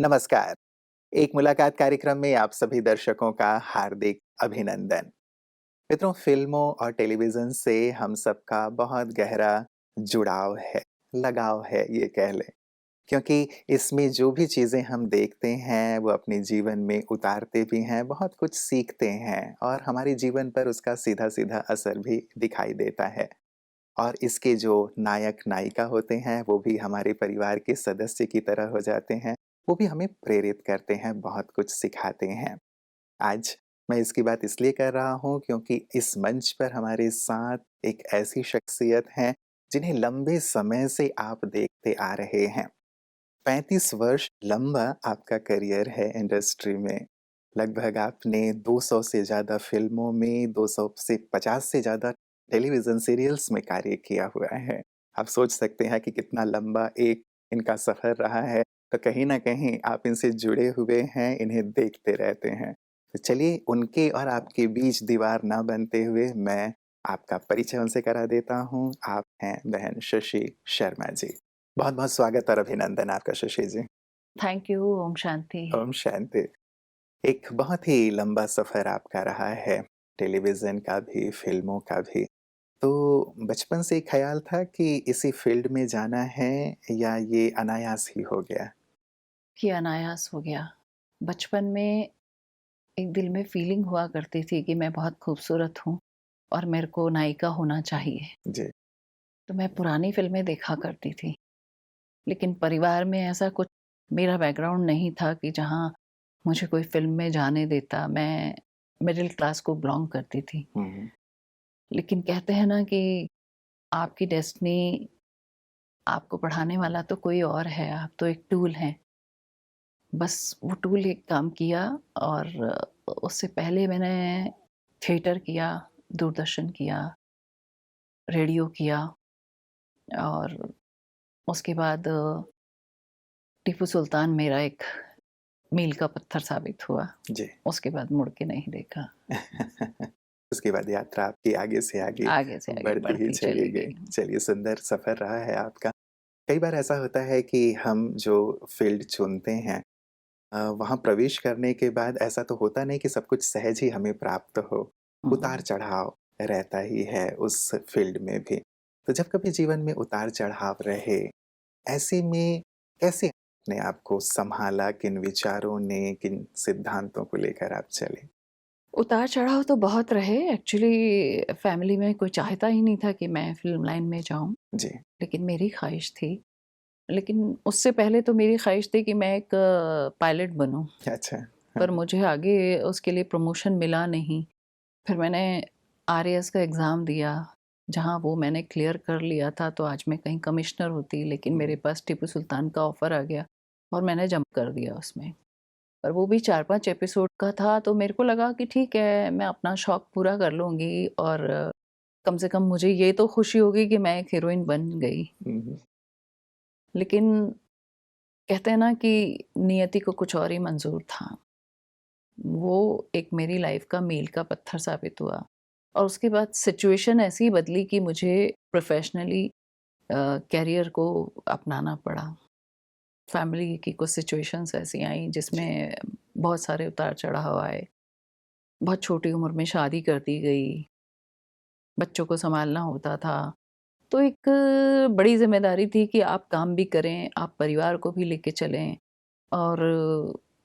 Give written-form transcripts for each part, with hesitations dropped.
नमस्कार। एक मुलाकात कार्यक्रम में आप सभी दर्शकों का हार्दिक अभिनंदन। मित्रों, फ़िल्मों और टेलीविज़न से हम सबका बहुत गहरा जुड़ाव है, लगाव है ये कह लें। क्योंकि इसमें जो भी चीज़ें हम देखते हैं, वो अपने जीवन में उतारते भी हैं, बहुत कुछ सीखते हैं और हमारे जीवन पर उसका सीधा-सीधा असर भी दिखाई देता है। और इसके जो नायक-नायिका होते हैं, वो भी हमारे परिवार के सदस्य की तरह हो जाते हैं। वो भी हमें प्रेरित करते हैं, बहुत कुछ सिखाते हैं। आज मैं इसकी बात इसलिए कर रहा हूँ क्योंकि इस मंच पर हमारे साथ एक ऐसी शख्सियत हैं, जिन्हें लंबे समय से आप देखते आ रहे हैं। 35 वर्ष लंबा आपका करियर है इंडस्ट्री में। लगभग आपने 200 से ज़्यादा फ़िल्मों में, 200 से 50 से ज़्यादा टेलीविज़न सीरियल्स में कार्य किया हुआ है। आप सोच सकते हैं कि कितना लंबा एक इनका सफ़र रहा है, तो कहीं न कहीं आप इनसे जुड़े हुए हैं, इन्हें देखते रहते हैं। तो चलिए उनके और आपके बीच दीवार ना बनते हुए मैं आपका परिचय उनसे करा देता हूँ। आप हैं बहन शशि शर्मा जी। बहुत-बहुत स्वागत और अभिनंदन आपका शशि जी। Thank you. ओम शांति। ओम शांति। एक बहुत ही लंबा सफ़र आपका रहा है, टेलीविज़न का भी, फ़िल्मों का भी। तो बचपन से ख़्याल था कि इसी फ़ील्ड में जाना है या ये अनायास ही हो गया? कि अनायास हो गया। बचपन में एक दिल में फीलिंग हुआ करती थी कि मैं बहुत खूबसूरत हूँ और मेरे को नायिका होना चाहिए। जी। तो मैं पुरानी फ़िल्में देखा करती थी। लेकिन परिवार में ऐसा कुछ मेरा बैकग्राउंड नहीं था कि जहाँ मुझे कोई फ़िल्म में जाने देता। मैं मिडल क्लास को बिलॉन्ग करती थी। हुँ, हुँ। लेकिन कहते हैं ना कि आपकी डेस्टिनी आपको पढ़ाने वाला तो कोई और है, आप तो एक टूल हैं। बस वो टूल एक काम किया और उससे पहले मैंने थिएटर किया, दूरदर्शन किया, रेडियो किया और उसके बाद टीपू सुल्तान मेरा एक मील का पत्थर साबित हुआ। जी। उसके बाद मुड़ के नहीं देखा। उसके बाद यात्रा आपकी आगे से आगे आगे से आगे बढ़ती ही बढ़ती चली चली गई। गई। चलिए सुंदर सफ़र रहा है आपका। कई बार ऐसा होता है कि हम जो फ़ील्ड चुनते हैं वहाँ प्रवेश करने के बाद ऐसा तो होता नहीं कि सब कुछ सहज ही हमें प्राप्त हो। हुँ। उतार-चढ़ाव रहता ही है उस फ़ील्ड में भी। तो जब कभी जीवन में उतार-चढ़ाव रहे, ऐसे में कैसे अपने आप को सँभाला? किन विचारों ने, किन सिद्धांतों को लेकर आप चले? उतार-चढ़ाव तो बहुत रहे। एक्चुअली फैमिली में कोई चाहता ही नहीं था कि मैं फ़िल्म लाइन में जाऊँ, जी। लेकिन मेरी ख़्वाहिश थी। लेकिन उससे पहले तो मेरी ख़्वाहिश थी कि मैं एक पायलट बनूँ। अच्छा। हाँ, पर मुझे आगे उसके लिए प्रमोशन मिला नहीं। फिर मैंने आरएएस का एग्ज़ाम दिया, जहाँ वो मैंने क्लियर कर लिया था तो आज मैं कहीं कमिश्नर होती, लेकिन मेरे हुँ, पास टीपू सुल्तान का ऑफ़र आ गया और मैंने जंप कर दिया उसमें। पर वो भी 4-5 एपिसोड का था तो मेरे को लगा कि ठीक है, मैं अपना शौक पूरा कर लूँगी और कम से कम मुझे ये तो खुशी होगी कि मैं एक हीरोइन बन गई। हुँ, हुँ। लेकिन कहते हैं ना कि नियति को कुछ और ही मंज़ूर था। वो एक मेरी लाइफ का मील का पत्थर साबित हुआ और उसके बाद सिचुएशन ऐसी बदली कि मुझे प्रोफेशनली करियर को अपनाना पड़ा। फैमिली की कुछ सिचुएशंस ऐसी आई जी। जिसमें बहुत सारे उतार चढ़ाव आए। बहुत छोटी उम्र में शादी कर दी गई, बच्चों को संभालना होता था। तो एक बड़ी ज़िम्मेदारी थी कि आप काम भी करें, आप परिवार को भी लेके चलें और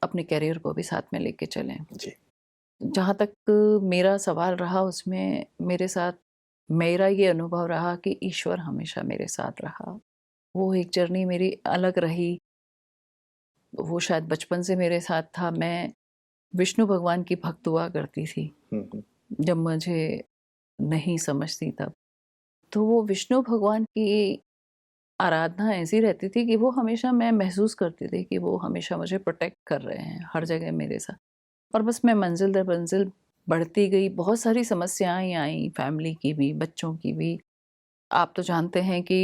अपने करियर को भी साथ में लेके चलें। जी। जहाँ तक मेरा सवाल रहा उसमें मेरे साथ मेरा ये अनुभव रहा कि ईश्वर हमेशा मेरे साथ रहा। वो एक जर्नी मेरी अलग रही, वो शायद बचपन से मेरे साथ था। मैं विष्णु भगवान की भक्त हुआ करती थी, हुँ, हुँ। जब मुझे नहीं समझती तब। तो वो विष्णु भगवान की आराधना ऐसी रहती थी कि वो हमेशा मैं महसूस करती थी कि वो हमेशा मुझे प्रोटेक्ट कर रहे हैं, हर जगह मेरे साथ। और बस मैं मंज़िल दर मंज़िल बढ़ती गई, बहुत सारी समस्याएँ आई, फैमिली की भी, बच्चों की भी। आप तो जानते हैं कि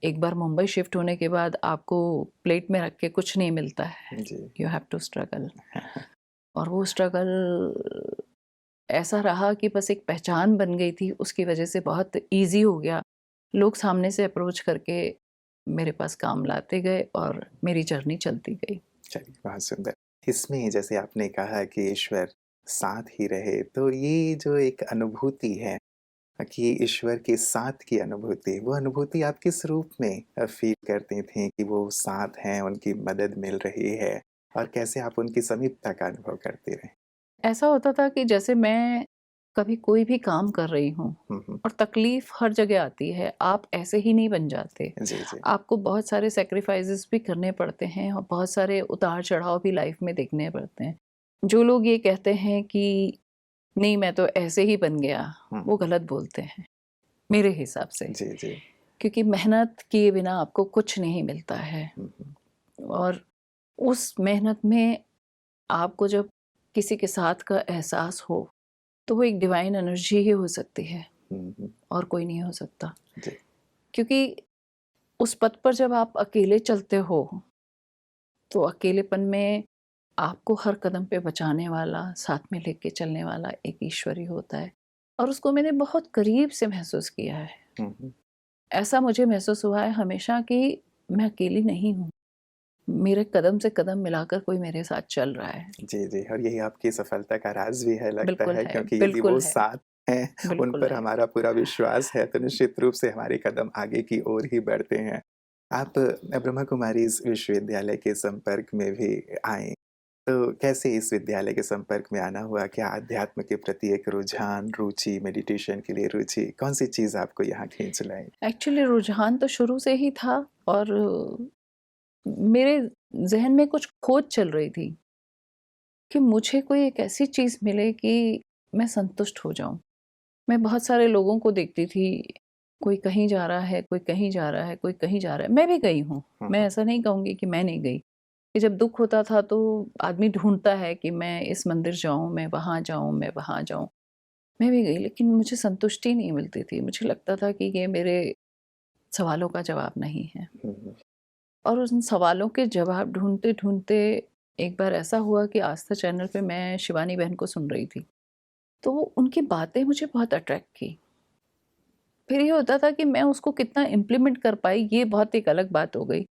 एक बार मुंबई शिफ्ट होने के बाद आपको प्लेट में रख के कुछ नहीं मिलता है। जी। यू हैव टू स्ट्रगल और वो स्ट्रगल ऐसा रहा कि बस एक पहचान बन गई थी, उसकी वजह से बहुत ईज़ी हो गया। लोग सामने से अप्रोच करके मेरे पास काम लाते गए और मेरी जर्नी चलती गई। चलिए, बहुत सुंदर। इसमें जैसे आपने कहा कि ईश्वर साथ ही रहे, तो ये जो एक अनुभूति है कि ईश्वर के साथ की अनुभूति, वो अनुभूति आप किस रूप में फ़ील करती थीं कि वो साथ हैं, उनकी मदद मिल रही है और कैसे आप उनकी समीपता का अनुभव करती रहीं? ऐसा होता था कि जैसे मैं कभी कोई भी काम कर रही हूँ हुँ, हुँ। और तकलीफ़ हर जगह आती है, आप ऐसे ही नहीं बन जाते। जी, जी। आपको बहुत सारे सैक्रिफ़ाइसेस भी करने पड़ते हैं और बहुत सारे उतार-चढ़ाव भी लाइफ़ में देखने पड़ते हैं। जो लोग ये कहते हैं कि नहीं मैं तो ऐसे ही बन गया, हुँ, वो गलत बोलते हैं, मेरे हिसाब से। जी, जी। क्योंकि मेहनत किए बिना आपको कुछ नहीं मिलता है हुँ, हुँ। और उस मेहनत में आपको जब किसी के साथ का एहसास हो, तो वो एक डिवाइन एनर्जी ही हो सकती है हुँ, हुँ। और कोई नहीं हो सकता। जी। क्योंकि उस पथ पर जब आप अकेले चलते हो, तो अकेलेपन में आपको हर कदम पे बचाने वाला, साथ में लेके चलने वाला एक ईश्वर ही होता है और उसको मैंने बहुत करीब से महसूस किया है। हुँ, हुँ। ऐसा मुझे महसूस हुआ है हमेशा कि मैं अकेली नहीं हूँ। मेरे कदम से कदम मिलाकर कोई मेरे साथ चल रहा है। जी, जी, और यही आपकी सफलता का राज़ भी है लगता बिल्कुल है, है, क्योंकि यदि बिल्कुल वो है, साथ हैं, उन बिल्कुल पर है। हमारा पूरा विश्वास है, तो निश्चित रूप से हमारे कदम आगे की ओर ही बढ़ते हैं। आप ब्रह्मा कुमारीज़ विश्वविद्यालय के संपर्क में भी आईं, तो कैसे इस विद्यालय के संपर्क में आना हुआ? क्या अध्यात्म के प्रति एक रुझान, रुचि, मेडिटेशन के लिए रुचि, कौन-सी चीज़ आपको यहाँ खींच लाई? एक्चुअली रुझान तो शुरू से ही था और मेरे ज़हन में कुछ खोज चल रही थी कि मुझे कोई एक ऐसी चीज़ मिले कि मैं संतुष्ट हो जाऊँ। मैं बहुत सारे लोगों को देखती थी, कोई कहीं जा रहा है, कोई कहीं जा रहा है, कोई कहीं जा रहा है। मैं भी गई हूँ, हुँ, मैं हुँ। ऐसा नहीं कहूँगी कि मैं नहीं गई। कि जब दुःख होता था तो आदमी ढूँढता है कि मैं इस मंदिर जाऊँ, मैं वहाँ जाऊँ, मैं वहाँ जाऊँ। मैं भी गई लेकिन मुझे संतुष्टि नहीं मिलती थी। मुझे लगता था कि ये मेरे सवालों का जवाब नहीं है। हुँ, हुँ। और उन सवालों के जवाब ढूँढते-ढूँढते एक बार ऐसा हुआ कि आस्था चैनल पे मैं शिवानी बहन को सुन रही थी। तो वो उनकी बातें मुझे बहुत अट्रैक्ट की। फिर ये होता था कि मैं उसको कितना इम्प्लीमेंट कर पाई ये बहुत एक अलग बात हो गई।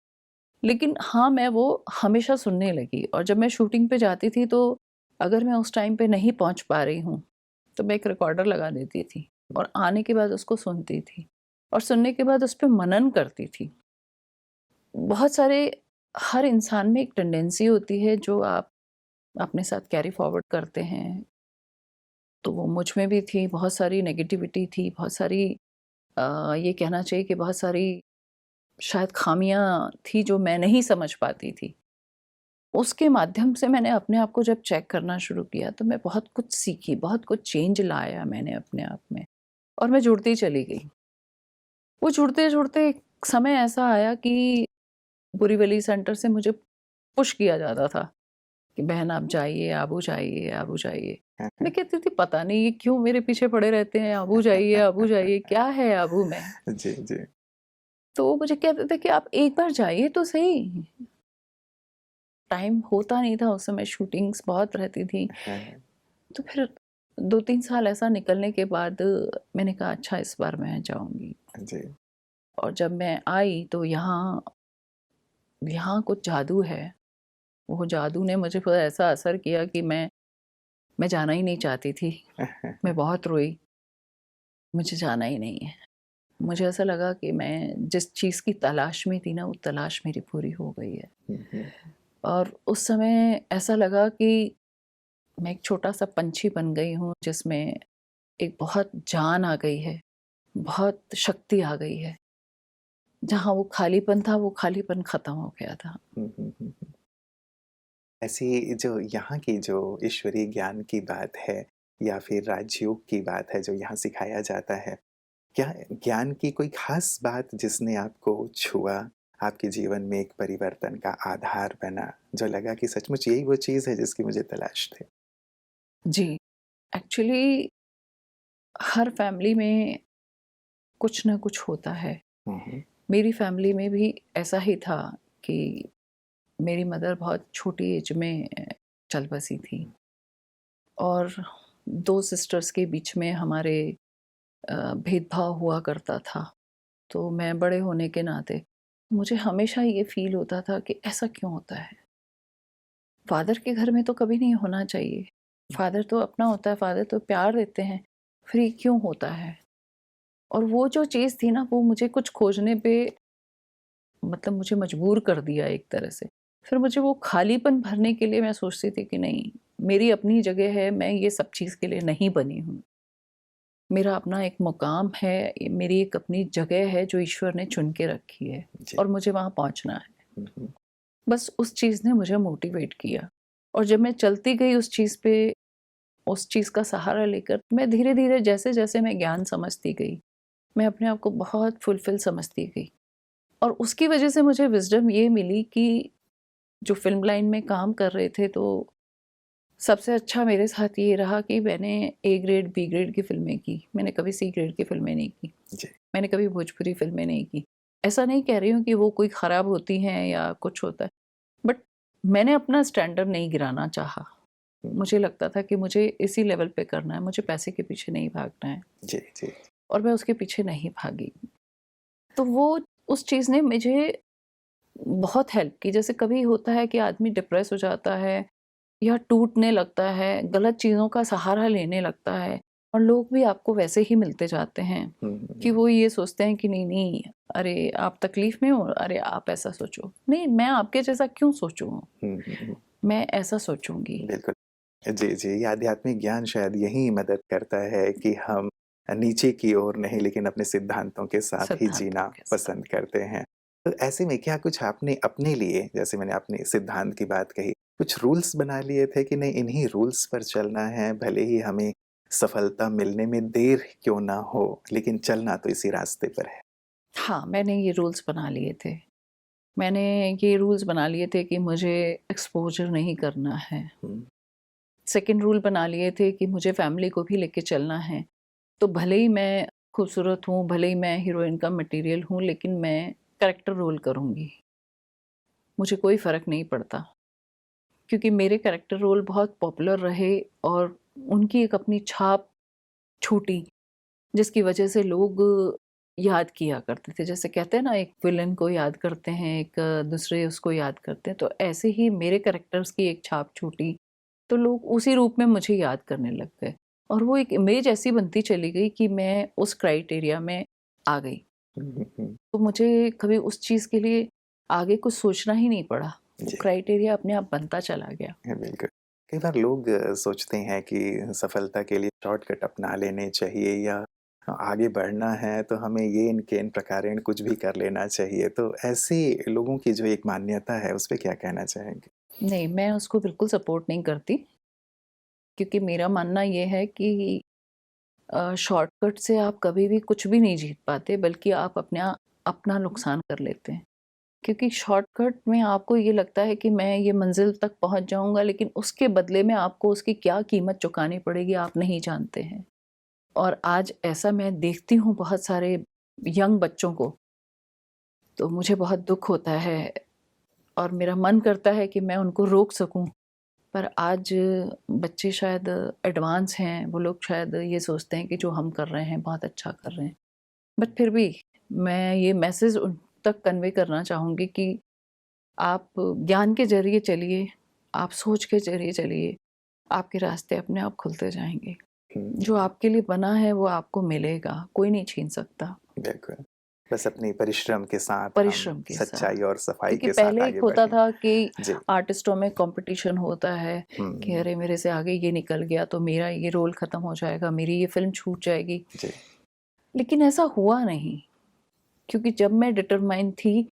लेकिन हाँ, मैं वो हमेशा सुनने लगी और जब मैं शूटिंग पे जाती थी तो अगर मैं उस टाइम पे नहीं पहुँच पा रही हूँ, तो मैं एक रिकॉर्डर लगा देती थी और आने के बाद उसको सुनती थी और सुनने के बाद उस पे मनन करती थी। बहुत सारे हर इंसान में एक टेंडेंसी होती है जो आप अपने साथ कैरी फॉरवर्ड करते हैं, तो वो मुझ में भी थी, बहुत सारी नेगेटिविटी थी, बहुत सारी ये कहना चाहिए कि बहुत सारी शायद ख़ामियाँ थी जो मैं नहीं समझ पाती थी। उसके माध्यम से मैंने अपने आप को जब चेक करना शुरू किया तो मैं बहुत कुछ सीखी, बहुत कुछ चेंज लाया मैंने अपने आप में और मैं जुड़ती चली गई। वो जुड़ते-जुड़ते एक समय ऐसा आया कि बोरीवली सेंटर से मुझे पुश किया जाता था कि बहन आप जाइए, आबू जाइए, आबू जाइए। मैं कहती थी पता नहीं ये क्यों मेरे पीछे पड़े रहते हैं, आबू जाइए, क्या है आबू में? जी, जी। तो वो मुझे कहते थे कि आप एक बार जाइए तो सही। टाइम होता नहीं था उस समय शूटिंग्स बहुत रहती थी। हाँ, तो फिर 2-3 साल ऐसा निकलने के बाद मैंने कहा अच्छा इस बार मैं जाऊँगी जी। और जब मैं आई तो यहाँ यहाँ कुछ जादू है। वो जादू ने मुझे फिर ऐसा असर किया कि मैं जाना ही नहीं चाहती थी। मैं बहुत रोई, मुझे जाना ही नहीं है। मुझे ऐसा लगा कि मैं जिस चीज़ की तलाश में थी ना, वो तलाश मेरी पूरी हो गई है। हुँ, हुँ। और उस समय ऐसा लगा कि मैं एक छोटा-सा पंछी बन गई हूँ जिसमें एक बहुत जान आ गई है, बहुत शक्ति आ गई है। जहाँ वो खालीपन था, वो खालीपन ख़त्म हो गया था। हुँ, हुँ, हुँ, हुँ। ऐसी जो यहाँ की जो ईश्वरीय ज्ञान की बात है या फिर राजयोग की बात है जो यहाँ सिखाया जाता है, क्या ज्ञान की कोई ख़ास बात जिसने आपको छुआ, आपके जीवन में एक परिवर्तन का आधार बना, जो लगा कि सचमुच यही वो चीज़ है जिसकी मुझे तलाश थी? जी, एक्चुअली हर फ़ैमिली में कुछ न कुछ होता है। हुँ, हुँ। मेरी फ़ैमिली में भी ऐसा ही था कि मेरी मदर बहुत छोटी एज में चल बसी थी और 2 सिस्टर्स के बीच में हमारे भेदभाव हुआ करता था। तो मैं बड़े होने के नाते मुझे हमेशा ये फ़ील होता था कि ऐसा क्यों होता है? फादर के घर में तो कभी नहीं होना चाहिए। फादर तो अपना होता है, फादर तो प्यार देते हैं, फिर ये क्यों होता है? और वो जो चीज़ थी ना, वो मुझे कुछ खोजने पे मतलब मुझे मजबूर कर दिया एक तरह से। फिर मुझे वो खालीपन भरने के लिए मैं सोचती थी कि नहीं, मेरी अपनी जगह है, मैं ये सब चीज़ के लिए नहीं बनी हूँ। मेरा अपना एक मुकाम है, मेरी एक अपनी जगह है जो ईश्वर ने चुन के रखी है जी। और मुझे वहाँ पहुँचना है। हुँ, हुँ। बस उस चीज़ ने मुझे मोटिवेट किया और जब मैं चलती गई उस चीज़ पे, उस चीज़ का सहारा लेकर, मैं धीरे-धीरे जैसे-जैसे मैं ज्ञान समझती गई, मैं अपने आप को बहुत फुलफ़िल समझती गई और उसकी वजह से मुझे विज़डम ये मिली कि जो फ़िल्म लाइन में काम कर रहे थे, तो सबसे अच्छा मेरे साथ ये रहा कि मैंने ए ग्रेड, बी ग्रेड की फ़िल्में की। मैंने कभी सी ग्रेड की फ़िल्में नहीं की। जी। मैंने कभी भोजपुरी फ़िल्में नहीं की। ऐसा नहीं कह रही हूँ कि वो कोई ख़राब होती हैं या कुछ होता है, बट मैंने अपना स्टैंडर्ड नहीं गिराना चाहा। हुँ। मुझे लगता था कि मुझे इसी लेवल पे करना है, मुझे पैसे के पीछे नहीं भागना है जी, जी। और मैं उसके पीछे नहीं भागी। तो वो उस चीज़ ने मुझे बहुत हेल्प की। जैसे कभी होता है कि आदमी डिप्रेस हो जाता है या टूटने लगता है, गलत चीज़ों का सहारा लेने लगता है और लोग भी आपको वैसे ही मिलते जाते हैं हुँ, हुँ, कि हुँ। वो ये सोचते हैं कि नहीं, अरे आप तकलीफ़ में हो, अरे आप ऐसा सोचो। नहीं, मैं आपके जैसा क्यों सोचूँ? हुँ, हुँ, हुँ। मैं ऐसा सोचूँगी। बिल्कुल। जी, जी। ये आध्यात्मिक ज्ञान शायद यही मदद करता है कि हम नीचे की ओर नहीं लेकिन अपने सिद्धांतों के साथ ही सिद्धांतों जीना के साथ। पसंद करते हैं। तो ऐसे में क्या कुछ आपने अपने लिए जैसे मैंने अपने सिद्धांत की बात कही, कुछ रूल्स बना लिए थे कि नहीं इन्हीं रूल्स पर चलना है, भले ही हमें सफलता मिलने में देर क्यों ना हो, लेकिन चलना तो इसी रास्ते पर है? हाँ, मैंने ये रूल्स बना लिए थे। मैंने ये रूल्स बना लिए थे कि मुझे एक्सपोज़र नहीं करना है। हुँ, सेकंड रूल बना लिए थे कि मुझे फैमिली को भी लेके चलना है। तो भले ही मैं खूबसूरत हूँ, भले ही मैं हीरोइन का मटीरियल हूँ, लेकिन मैं कैरेक्टर रोल करूँगी। मुझे कोई फ़र्क नहीं पड़ता क्योंकि मेरे कैरेक्टर रोल बहुत पॉपुलर रहे और उनकी एक अपनी छाप छूटी, जिसकी वजह से लोग याद किया करते थे। जैसे कहते हैं ना, एक विलेन को याद करते हैं, एक दूसरे उसको याद करते हैं, तो ऐसे ही मेरे कैरेक्टर्स की एक छाप छूटी, तो लोग उसी रूप में मुझे याद करने लग गए और वो एक इमेज ऐसी बनती चली गई कि मैं उस क्राइटेरिया में आ गई। हुँ, हुँ, हुँ। तो मुझे कभी उस चीज़ के लिए आगे कुछ सोचना ही नहीं पड़ा। वो जी। क्राइटेरिया अपने आप बनता चला गया। बिल्कुल। कई बार लोग सोचते हैं कि सफलता के लिए शॉर्टकट अपना लेने चाहिए या आगे बढ़ना है तो हमें ये इनके इन प्रकारेण कुछ भी कर लेना चाहिए। तो ऐसे लोगों की जो एक मान्यता है उस पे क्या कहना चाहेंगे? नहीं, मैं उसको बिल्कुल सपोर्ट नहीं करती क्योंकि मेरा मानना ये है कि शॉर्टकट से आप कभी भी कुछ भी नहीं जीत पाते, बल्कि आप अपना नुकसान कर लेते हैं। क्योंकि शॉर्टकट में आपको ये लगता है कि मैं ये मंज़िल तक पहुँच जाऊँगा, लेकिन उसके बदले में आपको उसकी क्या कीमत चुकानी पड़ेगी, आप नहीं जानते हैं। और आज ऐसा मैं देखती हूँ बहुत सारे यंग बच्चों को, तो मुझे बहुत दुःख होता है और मेरा मन करता है कि मैं उनको रोक सकूँ। पर आज बच्चे शायद एडवांस हैं, वो लोग शायद ये सोचते हैं कि जो हम कर रहे हैं बहुत अच्छा कर रहे हैं। बट फिर भी मैं ये मैसेज उन तक कन्वे करना चाहूँगी कि आप ज्ञान के ज़रिए चलिए, आप सोच के ज़रिए चलिए, आपके रास्ते अपने आप खुलते जाएँगे। हुँ, जो आपके लिए बना है वो आपको मिलेगा, कोई नहीं छीन सकता, बिल्कुल। बस अपने परिश्रम के साथ हम परिश्रम के साथ। सच्चाई और सफाई क्योंकि के साथ पहले एक आगे होता बढ़ें। था कि जी। आर्टिस्टों में कॉम्पिटिशन होता है कि हुँ, अरे मेरे से आगे ये निकल गया तो मेरा ये रोल ख़त्म हो जाएगा, मेरी ये फ़िल्म छूट जाएगी। जी। लेकिन ऐसा हुआ नहीं, क्योंकि जब मैं डिटरमाइन थी,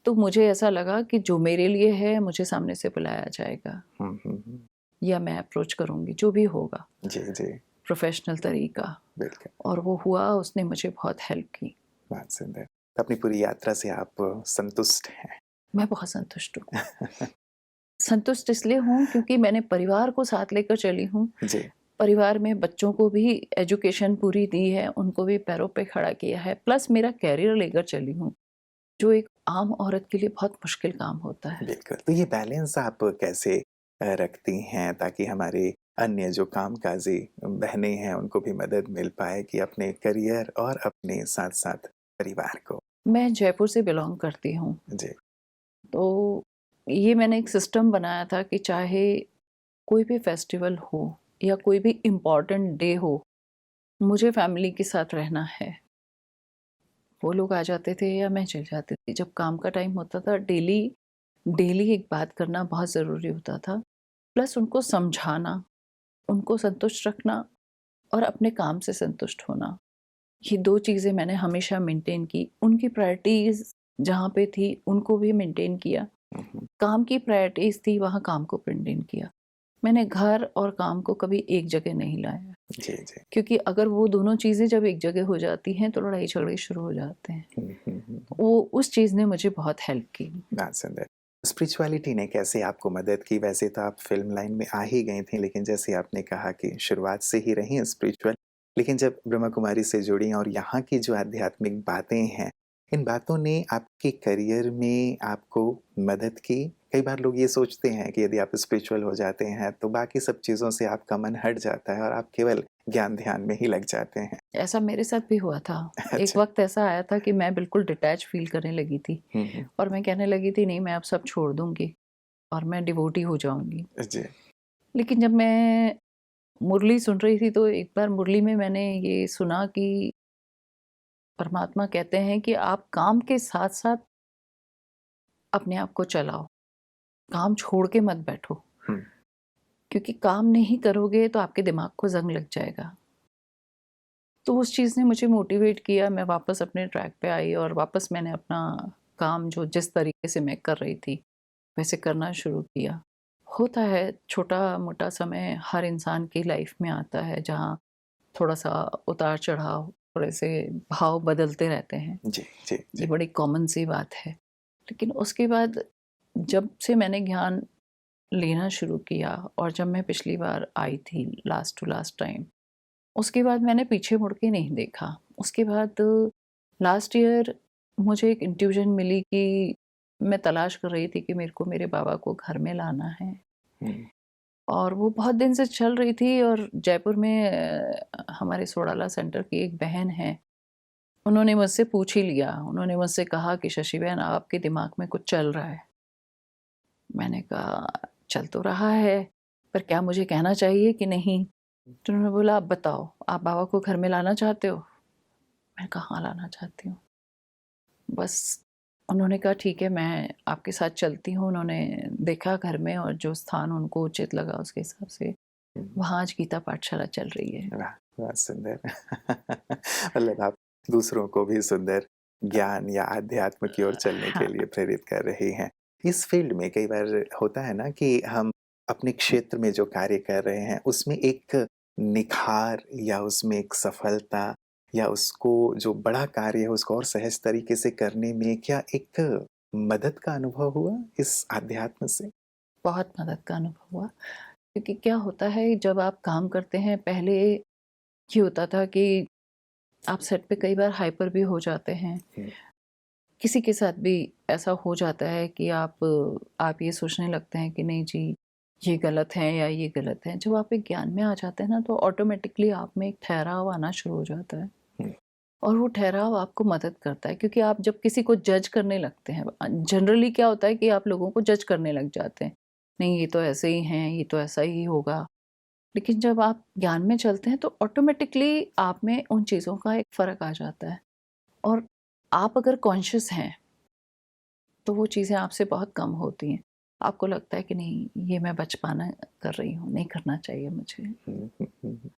तो मुझे ऐसा लगा कि जो मेरे लिए है मुझे सामने से बुलाया जाएगा हुँ, हुँ, हुँ। या मैं अप्रोच करूँगी, जो भी होगा, जी, जी। प्रोफ़ेशनल तरीका। बिल्कुल। और वो हुआ, उसने मुझे बहुत हेल्प की। बहुत सुंदर। तो अपनी पूरी यात्रा से आप संतुष्ट हैं? मैं बहुत संतुष्ट हूँ। संतुष्ट इसलिए हूँ क्योंकि मैंने परिवार को साथ लेकर चली हूँ। जी। परिवार में बच्चों को भी एजुकेशन पूरी दी है, उनको भी पैरों पे खड़ा किया है, प्लस मेरा करियर लेकर चली हूँ, जो एक आम औरत के लिए बहुत मुश्किल काम होता है। बिल्कुल, तो ये बैलेंस आप कैसे रखती हैं ताकि हमारे अन्य जो कामकाजी बहनें हैं उनको भी मदद मिल पाए कि अपने करियर और अपने साथ-साथ परिवार को? मैं जयपुर से बिलॉन्ग करती हूँ, जी। तो ये मैंने एक सिस्टम बनाया था कि चाहे कोई भी फेस्टिवल हो या कोई भी इम्पोर्टेंट डे हो, मुझे फैमिली के साथ रहना है। वो लोग आ जाते थे या मैं चली जाती थी। जब काम का टाइम होता था, डेली डेली एक बात करना बहुत ज़रूरी होता था। प्लस उनको समझाना, उनको संतुष्ट रखना और अपने काम से संतुष्ट होना। ये 2 चीज़ें मैंने हमेशा मेंटेन की। उनकी प्रायोरिटीज़ जहाँ पे थी, उनको भी मेंटेन किया। हुँ, हुँ। काम की प्रायोरिटीज़ थी, वहाँ काम को मेंटेन किया। मैंने घर और काम को कभी एक जगह नहीं लाया, जी, जी। क्योंकि अगर वो दोनों चीज़ें जब एक जगह हो जाती हैं, तो लड़ाई-झगड़े शुरू हो जाते हैं। हुँ, हुँ, हुँ। वो उस चीज़ ने मुझे बहुत हेल्प की। बहुत सुंदर। स्पिरिचुअलिटी ने कैसे आपको मदद की? वैसे तो आप फ़िल्म लाइन में आ ही गई थीं, लेकिन जैसे आपने कहा कि शुरुआत से ही रही हैं स्पिरिचुअल, लेकिन जब ब्रह्मा कुमारी से जुड़ी और यहाँ की जो आध्यात्मिक बातें हैं, इन बातों ने आपके करियर में आपको मदद की? कई बार लोग ये सोचते हैं कि यदि आप स्पिरिचुअल हो जाते हैं, तो बाकी सब चीज़ों से आपका मन हट जाता है और आप केवल ज्ञान-ध्यान में ही लग जाते हैं। ऐसा मेरे साथ भी हुआ था। एक अच्छा। वक़्त ऐसा आया था कि मैं बिल्कुल डिटैच फ़ील करने लगी थी हुँ, हुँ। और मैं कहने लगी थी, नहीं मैं अब सब छोड़ दूँगी और मैं डिवोटी हो जाऊँगी। जी। लेकिन जब मैं मुरली सुन रही थी, तो एक बार मुरली में मैंने ये सुना कि परमात्मा कहते हैं कि आप काम के साथ-साथ अपने आप को चलाओ, काम छोड़ के मत बैठो, हुँ। क्योंकि काम नहीं करोगे तो आपके दिमाग को ज़ंग लग जाएगा। तो उस चीज़ ने मुझे मोटिवेट किया, मैं वापस अपने ट्रैक पे आई और वापस मैंने अपना काम जो जिस तरीके से मैं कर रही थी, वैसे करना शुरू किया। होता है छोटा-मोटा समय हर इंसान की लाइफ़ में आता है, जहाँ थोड़ा-सा उतार-चढ़ाव, थोड़े से भाव बदलते रहते हैं। जी, जी, ये जी। बड़ी कॉमन सी बात है। लेकिन उसके बाद जब से मैंने ज्ञान लेना शुरू किया और जब मैं पिछली बार आई थी लास्ट टू लास्ट टाइम, उसके बाद मैंने पीछे मुड़ के नहीं देखा। उसके बाद लास्ट ईयर मुझे एक इंट्यूशन मिली कि मैं तलाश कर रही थी कि मेरे को मेरे बाबा को घर में लाना है। हुँ। और वो बहुत दिन से चल रही थी और जयपुर में हमारे सोडाला सेंटर की एक बहन है, उन्होंने मुझसे पूछ ही लिया। उन्होंने मुझसे कहा कि शशि बहन, आपके दिमाग में कुछ चल रहा है। मैंने कहा चल तो रहा है, पर क्या मुझे कहना चाहिए कि नहीं? तो उन्होंने बोला, आप बताओ, आप बाबा को घर में लाना चाहते हो? मैंने कहा हाँ, लाना चाहती हूँ। बस उन्होंने कहा ठीक है, मैं आपके साथ चलती हूँ। उन्होंने देखा घर में और जो स्थान उनको उचित लगा उसके हिसाब से हुँ। वहाँ आज गीता पाठशाला चल रही है। वाह! बहुत सुंदर। मतलब आप दूसरों को भी सुंदर ज्ञान या अध्यात्म की ओर चलने के हाँ, लिए प्रेरित कर रही हैं। इस फ़ील्ड में कई बार होता है ना कि हम अपने क्षेत्र में जो कार्य कर रहे हैं, उसमें एक निखार या उसमें एक सफलता या उसको जो बड़ा कार्य है, उसको और सहज तरीके से करने में क्या एक मदद का अनुभव हुआ इस अध्यात्म से? बहुत मदद का अनुभव हुआ, क्योंकि क्या होता है जब आप काम करते हैं, पहले ये होता था कि आप सेट पे कई बार हाइपर भी हो जाते हैं। हुँ, किसी के साथ भी ऐसा हो जाता है कि आप ये सोचने लगते हैं कि नहीं जी, ये गलत है या ये गलत है। जब आप एक ज्ञान में आ जाते हैं ना, तो ऑटोमेटिकली आप में एक ठहराव आना शुरू हो जाता है हुँ, और वो ठहराव आपको मदद करता है, क्योंकि आप जब किसी को जज करने लगते हैं, जनरली क्या होता है कि आप लोगों को जज करने लग जाते हैं, नहीं ये तो ऐसे ही हैं, ये तो ऐसा ही होगा। लेकिन जब आप ज्ञान में चलते हैं, तो ऑटोमेटिकली आप में उन चीज़ों का एक फ़र्क आ जाता है और आप अगर कॉन्शियस हैं, तो वो चीज़ें आपसे बहुत कम होती हैं। आपको लगता है कि नहीं, ये मैं बचकाना कर रही हूँ, नहीं करना चाहिए मुझे। हुँ, हुँ, हुँ।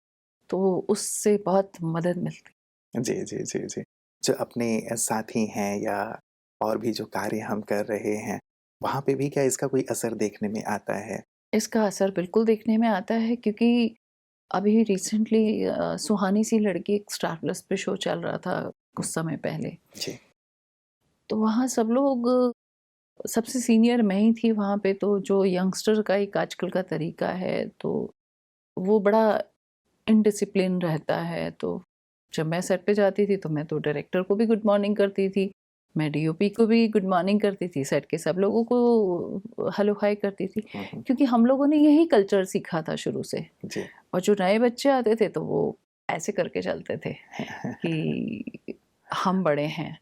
तो उससे बहुत मदद मिलती है। जी, जी, जी, जी। जो अपने साथी हैं या और भी जो कार्य हम कर रहे हैं, वहाँ पे भी क्या इसका कोई असर देखने में आता है? इसका असर बिल्कुल देखने में आता है, क्योंकि अभी रिसेंटली सुहानी सी लड़की एक स्टार प्लस पे शो चल रहा था कुछ हुँ, समय पहले। जी। तो वहाँ सब लोग, सबसे सीनियर मैं ही थी वहाँ पे, तो जो यंगस्टर का एक आजकल का तरीका है, तो वो बड़ा इनडिसिप्लिन रहता है। तो जब मैं सेट पे जाती थी, तो मैं तो डायरेक्टर को भी गुड मॉर्निंग करती थी, मैं डीओपी को भी गुड मॉर्निंग करती थी, सेट के सब लोगों को हेलो हाय करती थी, हुँ, हुँ। क्योंकि हम लोगों ने यही कल्चर सीखा था शुरू से। जी। और जो नए बच्चे आते थे, तो वो ऐसे करके चलते थे कि हम बड़े हैं।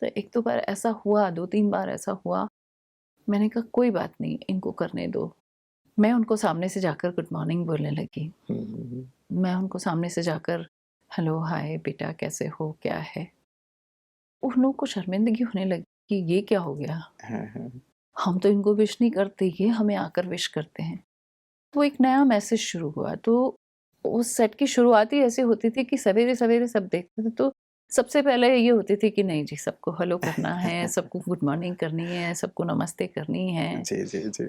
तो 1-2 बार ऐसा हुआ, 2-3 बार ऐसा हुआ मैंने कहा कोई बात नहीं, इनको करने दो। मैं उनको सामने से जाकर गुड मॉर्निंग बोलने लगी। मैं उनको सामने से जाकर हेलो, हाय बेटा कैसे हो, क्या है? उन लोगों को शर्मिंदगी होने लगी कि ये क्या हो गया? हाँ, हाँ। हम तो इनको विश नहीं करते, ये हमें आकर विश करते हैं। तो एक नया मैसेज शुरू हुआ। तो उस सेट की शुरुआत ही ऐसे होती थी कि सवेरे-सवेरे सब देखते थे, तो सबसे पहले ये होती थी कि नहीं जी, सबको हेलो करना है, सबको गुड मॉर्निंग करनी है, सबको नमस्ते करनी है। जी, जी, जी।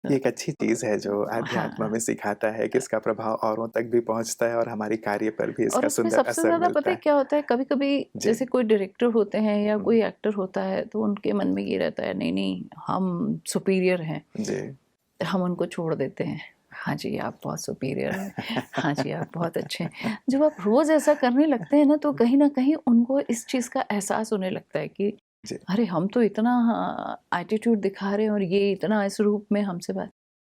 ये एक अच्छी चीज़ है जो अध्यात्म हाँ। हमें सिखाता है कि इसका प्रभाव औरों तक भी पहुँचता है और हमारी कार्य पर भी और इसका उसमें सुंदर सबसे असर ज़्यादा पता मिलता है है। क्या होता है, कभी-कभी जी। जैसे कोई डायरेक्टर होते हैं या हुँ, कोई एक्टर होता है, तो उनके मन में ये रहता है, नहीं-नहीं हम सुपीरियर हैं, जी। हम उनको छोड़ देते हैं। हाँ जी, आप बहुत सुपीरियर हैं। हाँ जी, आप बहुत अच्छे हैं। जब आप रोज़ ऐसा करने लगते हैं ना, तो कहीं न कहीं उनको इस चीज़ का एहसास होने लगता है कि जी, अरे! हम तो इतना एटीट्यूड दिखा रहे हैं और ये इतना इस रूप में हमसे बात।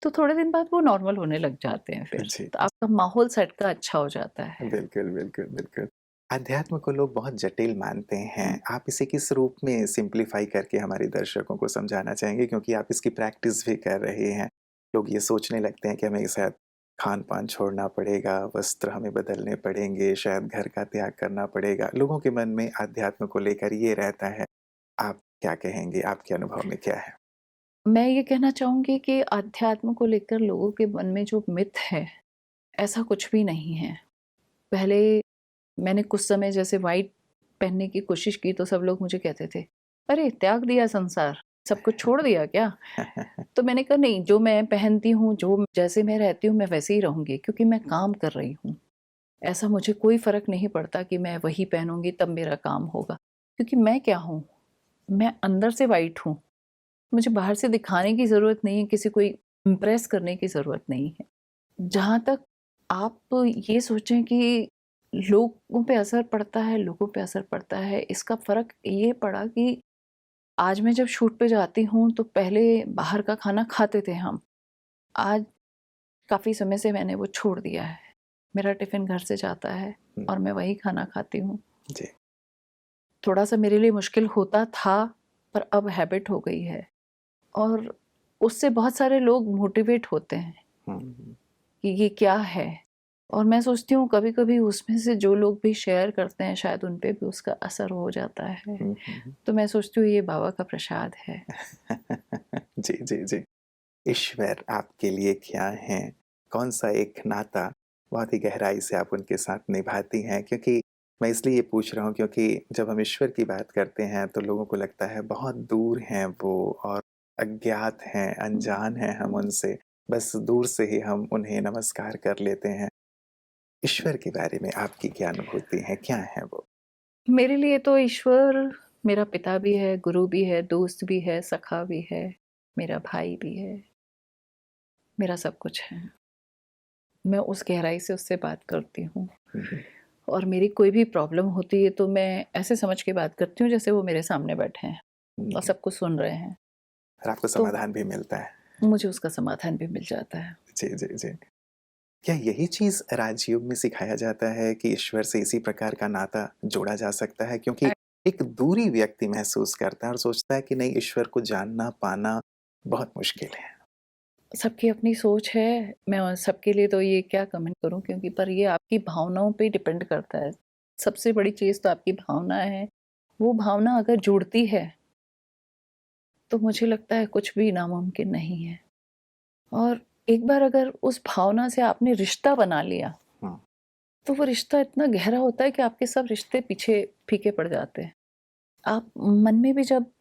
तो थोड़े दिन बाद वो नॉर्मल होने लग जाते हैं फिर। जी। तो आपका माहौल सेट का अच्छा हो जाता है। बिल्कुल, बिल्कुल, बिल्कुल। अध्यात्म को लोग बहुत जटिल मानते हैं। हुँ। आप इसे किस रूप में सिम्प्लीफ़ाई करके हमारे दर्शकों को समझाना चाहेंगे? क्योंकि आप इसकी प्रैक्टिस भी कर रहे हैं। लोग ये सोचने लगते हैं कि हमें शायद खान-पान छोड़ना पड़ेगा, वस्त्र हमें बदलने पड़ेंगे, शायद घर का त्याग करना पड़ेगा। लोगों के मन में अध्यात्म को लेकर ये रहता है। आप क्या कहेंगे? आपके अनुभव में क्या है? मैं ये कहना चाहूँगी कि अध्यात्म को लेकर लोगों के मन में जो मिथ है, ऐसा कुछ भी नहीं है। पहले मैंने कुछ समय जैसे व्हाइट पहनने की कोशिश की तो सब लोग मुझे कहते थे, "अरे! त्याग दिया संसार, सब कुछ छोड़ दिया क्या?" तो मैंने कहा नहीं, जो मैं पहनती हूँ, जो जैसे मैं रहती हूँ, मैं वैसे ही रहूँगी क्योंकि मैं काम कर रही हूँ। ऐसा मुझे कोई फ़र्क नहीं पड़ता कि मैं वही पहनूँगी तब मेरा काम होगा। क्योंकि मैं क्या हूँ? मैं अंदर से व्हाइट हूँ। मुझे बाहर से दिखाने की ज़रूरत नहीं है, किसी को इम्प्रेस करने की ज़रूरत नहीं है। जहाँ तक आप ये सोचें कि लोगों पे असर पड़ता है, लोगों पे असर पड़ता है, इसका फ़र्क ये पड़ा कि आज मैं जब शूट पे जाती हूँ, तो पहले बाहर का खाना खाते थे हम। आज काफ़ी समय से मैंने वो छोड़ दिया है। मेरा टिफ़िन घर से जाता है हुँ, और मैं वही खाना खाती हूँ। जी। थोड़ा-सा मेरे लिए मुश्किल होता था, पर अब हैबिट हो गई है और उससे बहुत सारे लोग मोटिवेट होते हैं हुँ, हुँ, कि ये क्या है? और मैं सोचती हूँ कभी-कभी उसमें से जो लोग भी शेयर करते हैं शायद उन पे भी उसका असर हो जाता है। हुँ, हुँ। तो मैं सोचती हूँ ये बाबा का प्रसाद है। जी, जी, जी। ईश्वर आपके लिए क्या हैं? कौन-सा एक नाता बहुत ही गहराई से आप उनके साथ निभाती हैं? क्योंकि मैं इसलिए ये पूछ रहा हूँ क्योंकि जब हम ईश्वर की बात करते हैं तो लोगों को लगता है बहुत दूर हैं वो और अज्ञात हैं, अनजान हैं हम उनसे। बस दूर से ही हम उन्हें नमस्कार कर लेते हैं। ईश्वर के बारे में आपकी क्या अनुभूति है? क्या हैं वो? मेरे लिए तो ईश्वर मेरा पिता भी है, गुरु भी है, दोस्त भी है, सखा भी है, मेरा भाई भी है, मेरा सब कुछ है। मैं उस गहराई से उससे बात करती हूँ हुँ, हुँ, और मेरी कोई भी प्रॉब्लम होती है तो मैं ऐसे समझ के बात करती हूँ जैसे वो मेरे सामने बैठे हैं हुँ, और हुँ। सब कुछ सुन रहे हैं। और आपको तो समाधान भी मिलता है। मुझे उसका समाधान भी मिल जाता है। जी, जी, जी। क्या यही चीज़ राजयोग में सिखाया जाता है कि ईश्वर से इसी प्रकार का नाता जोड़ा जा सकता है? क्योंकि एक दूरी व्यक्ति महसूस करता है और सोचता है कि नहीं ईश्वर को जानना, पाना बहुत मुश्किल है। सबकी अपनी सोच है, मैं सबके लिए तो ये क्या कमेंट करूँ क्योंकि पर ये आपकी भावनाओं पे डिपेंड करता है। सबसे बड़ी चीज़ तो आपकी भावना है, वो भावना अगर जुड़ती है, तो मुझे लगता है कुछ भी नामुमकिन नहीं है। और एक बार अगर उस भावना से आपने रिश्ता बना लिया, हुँ, तो वो रिश्ता इतना गहरा होता है कि आपके सब रिश्ते पीछे फीके पड़ जाते हैं। आप मन में भी जब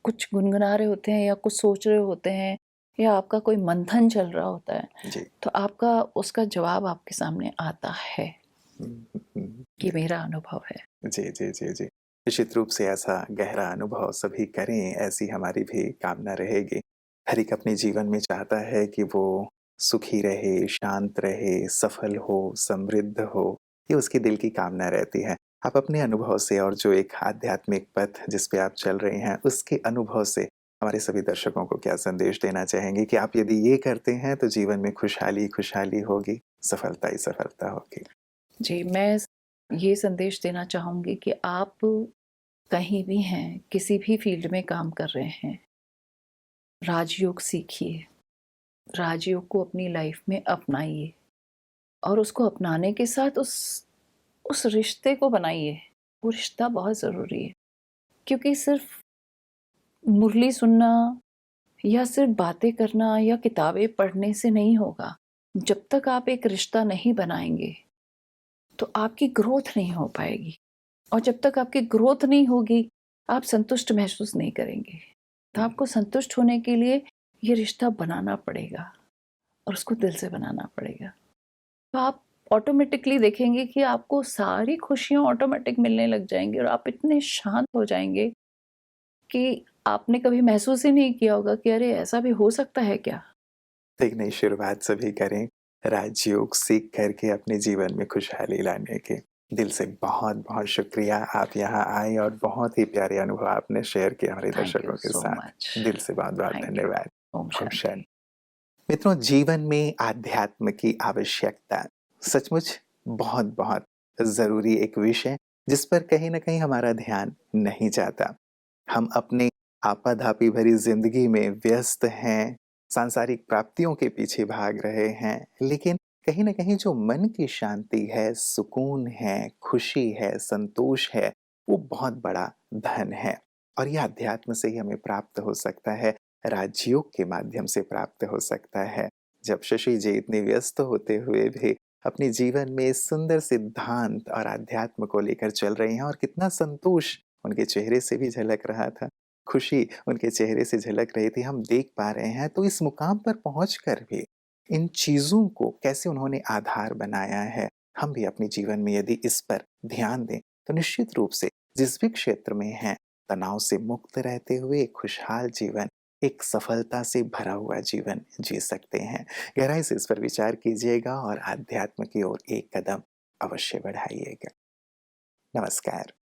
कुछ गुनगुना रहे होते हैं या कुछ सोच रहे होते हैं या आपका कोई मंथन चल रहा होता है, जी। तो आपका उसका जवाब आपके सामने आता है। हुँ, हुँ, हुँ। ये मेरा अनुभव है। जी, जी, जी, जी। निश्चित रूप से ऐसा गहरा अनुभव सभी करें, ऐसी हमारी भी कामना रहेगी। हर एक अपने जीवन में चाहता है कि वो सुखी रहे, शांत रहे, सफल हो, समृद्ध हो, ये उसकी दिल की कामना रहती है। आप अपने अनुभव से और जो एक आध्यात्मिक पथ जिस पे आप चल रहे हैं, उसके अनुभव से हमारे सभी दर्शकों को क्या संदेश देना चाहेंगे कि आप यदि ये करते हैं, तो जीवन में खुशहाली ही खुशहाली होगी, सफलता ही सफलता होगी? जी, मैं ये संदेश देना चाहूँगी कि आप कहीं भी हैं, किसी भी फ़ील्ड में काम कर रहे हैं, राजयोग सीखिए, राजयोग को अपनी लाइफ में अपनाइए और उसको अपनाने के साथ उस रिश्ते को बनाइए। वो रिश्ता बहुत ज़रूरी है, क्योंकि सिर्फ मुरली सुनना या सिर्फ बातें करना या किताबें पढ़ने से नहीं होगा। जब तक आप एक रिश्ता नहीं बनाएंगे तो आपकी ग्रोथ नहीं हो पाएगी, और जब तक आपकी ग्रोथ नहीं होगी आप संतुष्ट महसूस नहीं करेंगे। तो आपको संतुष्ट होने के लिए ये रिश्ता बनाना पड़ेगा और उसको दिल से बनाना पड़ेगा। तो आप ऑटोमेटिकली देखेंगे कि आपको सारी खुशियाँ ऑटोमेटिक मिलने लग जाएँगी और आप इतने शांत हो जाएँगे कि आपने कभी महसूस ही नहीं किया होगा कि अरे ऐसा भी हो सकता है क्या? एक नई शुरुआत सभी करें, राजयोग सीख करके अपने जीवन में खुशहाली लाने की। दिल से बहुत-बहुत शुक्रिया, आप यहाँ आए और बहुत ही प्यारे अनुभव आपने शेयर किए हमारे थैंक यू दर्शकों के सो साथ। मच। दिल से बहुत-बहुत थैंक यू। धन्यवाद। ओम खूब शान। शांति। मित्रों, जीवन में आध्यात्म की आवश्यकता सचमुच बहुत-बहुत ज़रूरी एक विषय, जिस पर कहीं न कहीं हमारा ध्यान नहीं जाता। हम अपने आपाधापी भरी ज़िंदगी में व्यस्त हैं, सांसारिक प्राप्तियों के पीछे भाग रहे हैं, लेकिन कहीं न कहीं जो मन की शांति है, सुकून है, खुशी है, संतोष है, वो बहुत बड़ा धन है और ये अध्यात्म से ही हमें प्राप्त हो सकता है, राजयोग के माध्यम से प्राप्त हो सकता है। जब शशि जी इतने व्यस्त होते हुए भी अपने जीवन में सुंदर सिद्धांत और अध्यात्म को लेकर चल रहे हैं और कितना संतोष उनके चेहरे से भी झलक रहा था, खुशी उनके चेहरे से झलक रही थी, हम देख पा रहे हैं। तो इस मुकाम पर पहुँचकर भी इन चीज़ों को कैसे उन्होंने आधार बनाया है, हम भी अपने जीवन में यदि इस पर ध्यान दें, तो निश्चित रूप से जिस भी क्षेत्र में हैं, तनाव से मुक्त रहते हुए एक खुशहाल जीवन, एक सफलता से भरा हुआ जीवन जी सकते हैं। गहराई से इस पर विचार कीजिएगा और आध्यात्म की ओर एक कदम अवश्य बढ़ाइएगा। नमस्कार।